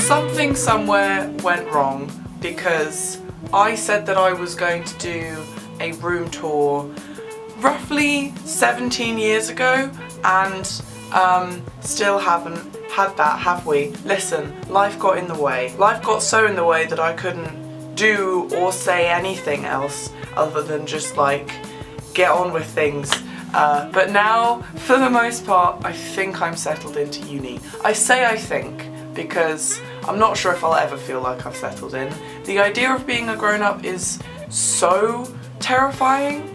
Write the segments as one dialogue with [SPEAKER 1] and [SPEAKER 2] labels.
[SPEAKER 1] Something somewhere went wrong because I said that I was going to do a room tour roughly 17 years ago and still haven't had that, have we? Listen, life got in the way. Life got so in the way that I couldn't do or say anything else other than just like get on with things. But now, for the most part, I think I'm settled into uni. I say I think because I'm not sure if I'll ever feel like I've settled in. The idea of being a grown-up is so terrifying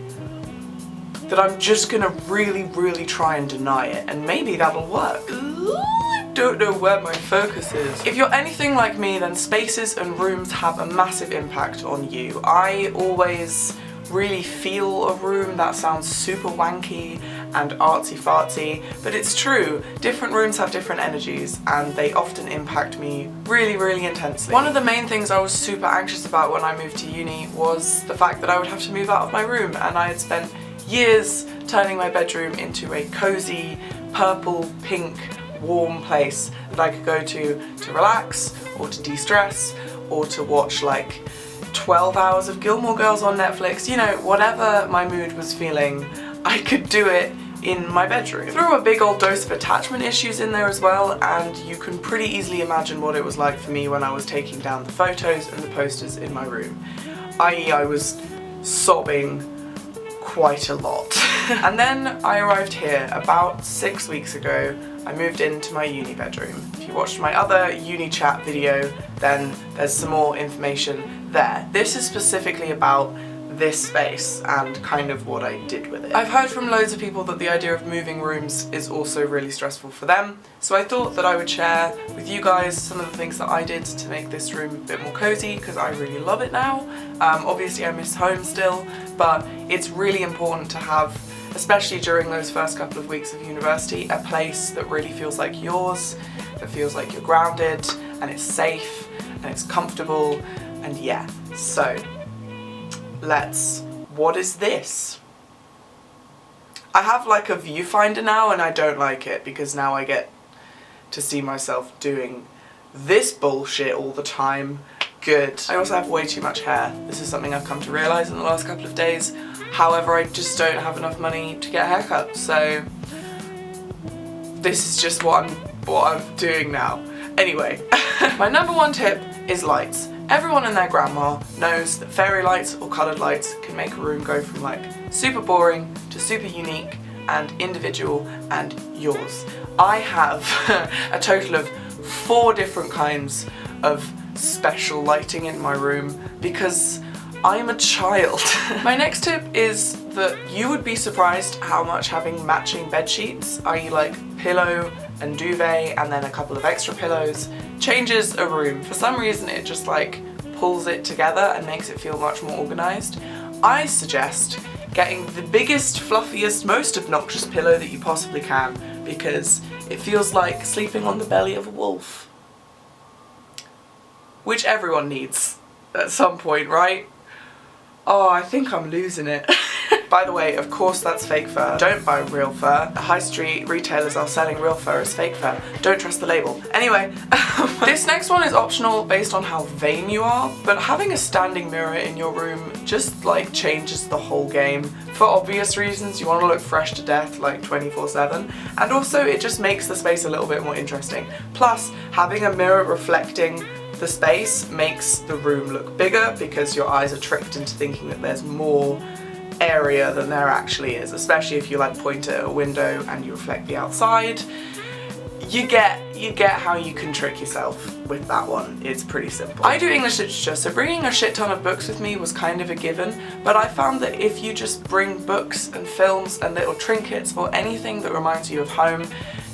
[SPEAKER 1] that I'm just gonna really try and deny it, and maybe that'll work. I don't know where my focus is. If you're anything like me, then spaces and rooms have a massive impact on you. I always really feel a room. That sounds super wanky and artsy-fartsy, but it's true. Different rooms have different energies and they often impact me really intensely. One of the main things I was super anxious about when I moved to uni was the fact that I would have to move out of my room, and I had spent years turning my bedroom into a cozy, purple, pink, warm place that I could go to relax or to de-stress or to watch like 12 hours of Gilmore Girls on Netflix. You know, whatever my mood was feeling, I could do it in my bedroom. Threw a big old dose of attachment issues in there as well, and you can pretty easily imagine what it was like for me when I was taking down the photos and the posters in my room. i.e. I was sobbing quite a lot. And then I arrived here about 6 weeks ago. I moved into my uni bedroom. If you watched my other uni chat video, then there's some more information there. This is specifically about this space and kind of what I did with it. I've heard from loads of people that the idea of moving rooms is also really stressful for them, so I thought that I would share with you guys some of the things that I did to make this room a bit more cozy, because I really love it now. Obviously I miss home still, but it's really important to have, especially during those first couple of weeks of university, a place that really feels like yours, that feels like you're grounded and it's safe and it's comfortable, and yeah. So what is this? I have like a viewfinder now and I don't like it because now I get to see myself doing this bullshit all the time. Good. I also have way too much hair. This is something I've come to realise in the last couple of days. However, I just don't have enough money to get a haircut, so this is just what I'm doing now. Anyway, my number one tip is lights. Everyone and their grandma knows that fairy lights or coloured lights can make a room go from like super boring to super unique and individual and yours. I have a total of 4 different kinds of special lighting in my room because I'm a child. My next tip is that you would be surprised how much having matching bed sheets, i.e. like pillow and duvet and then a couple of extra pillows, changes a room. For some reason it just like pulls it together and makes it feel much more organised. I suggest getting the biggest, fluffiest, most obnoxious pillow that you possibly can because it feels like sleeping on the belly of a wolf. Which everyone needs at some point, right? Oh, I think I'm losing it. By the way, of course that's fake fur. Don't buy real fur. High street retailers are selling real fur as fake fur. Don't trust the label. Anyway, this next one is optional based on how vain you are, but having a standing mirror in your room just like changes the whole game. For obvious reasons, you want to look fresh to death like 24/7, and also it just makes the space a little bit more interesting. Plus, having a mirror reflecting the space makes the room look bigger because your eyes are tricked into thinking that there's more area than there actually is, especially if you like point at a window and you reflect the outside. You get how you can trick yourself with that one. It's pretty simple. I do English literature, so bringing a shit ton of books with me was kind of a given, but I found that if you just bring books and films and little trinkets or anything that reminds you of home,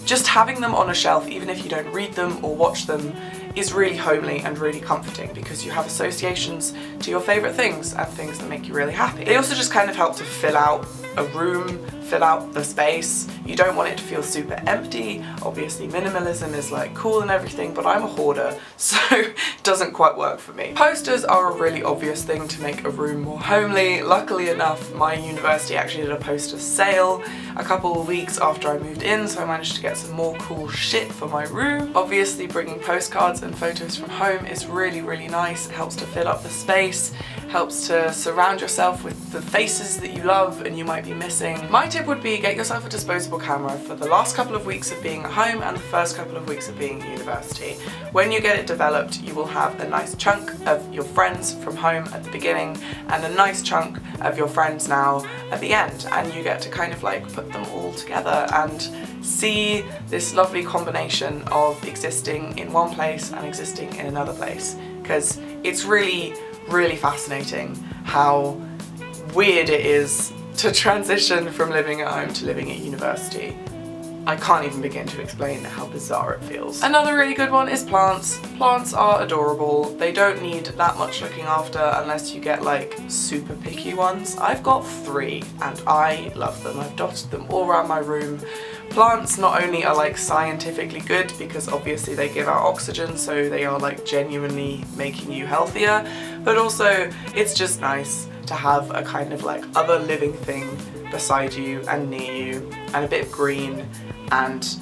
[SPEAKER 1] just having them on a shelf, even if you don't read them or watch them, is really homely and really comforting because you have associations to your favourite things and things that make you really happy. They also just kind of help to fill out a room, fill out the space. You don't want it to feel super empty. Obviously minimalism is like cool and everything, but I'm a hoarder, so it doesn't quite work for me. Posters are a really obvious thing to make a room more homely. Luckily enough, my university actually did a poster sale a couple of weeks after I moved in, so I managed to get some more cool shit for my room. Obviously bringing postcards and photos from home is really, really nice. It helps to fill up the space, helps to surround yourself with the faces that you love and you might be missing. My tip would be get yourself a disposable camera for the last couple of weeks of being at home and the first couple of weeks of being at university. When you get it developed, you will have a nice chunk of your friends from home at the beginning and a nice chunk of your friends now at the end, and you get to kind of like put them all together and see this lovely combination of existing in one place and existing in another place, because it's really, really fascinating how weird it is to transition from living at home to living at university. I can't even begin to explain how bizarre it feels. Another really good one is plants. Plants are adorable. They don't need that much looking after unless you get like super picky ones. I've got 3 and I love them. I've dotted them all around my room. Plants not only are like scientifically good because obviously they give out oxygen, so they are like genuinely making you healthier, but also it's just nice to have a kind of like other living thing beside you and near you and a bit of green. And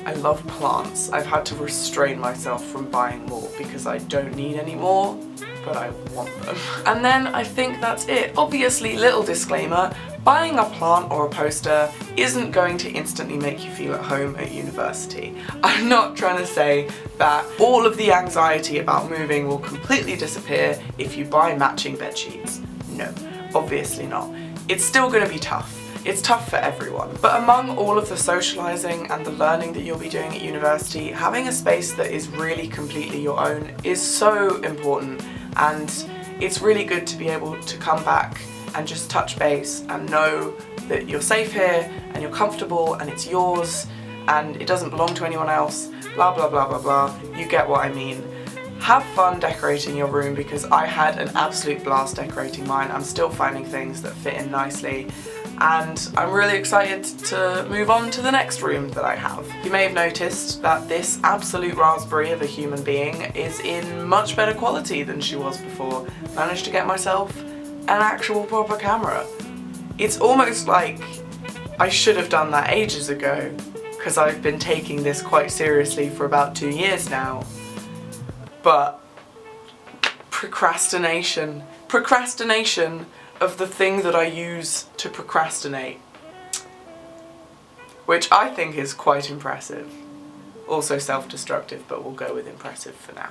[SPEAKER 1] I love plants. I've had to restrain myself from buying more because I don't need any more, but I want them. And then I think that's it. Obviously, little disclaimer, buying a plant or a poster isn't going to instantly make you feel at home at university. I'm not trying to say that all of the anxiety about moving will completely disappear if you buy matching bed sheets. No, obviously not. It's still going to be tough. It's tough for everyone. But among all of the socialising and the learning that you'll be doing at university, having a space that is really completely your own is so important, and it's really good to be able to come back and just touch base and know that you're safe here and you're comfortable and it's yours and it doesn't belong to anyone else, blah blah blah blah blah. You get what I mean. Have fun decorating your room, because I had an absolute blast decorating mine. I'm still finding things that fit in nicely, and I'm really excited to move on to the next room that I have. You may have noticed that this absolute raspberry of a human being is in much better quality than she was before. Managed to get myself an actual proper camera. It's almost like I should have done that ages ago, because I've been taking this quite seriously for about 2 years now. But procrastination of the thing that I use to procrastinate, which I think is quite impressive. Also self-destructive, but we'll go with impressive for now.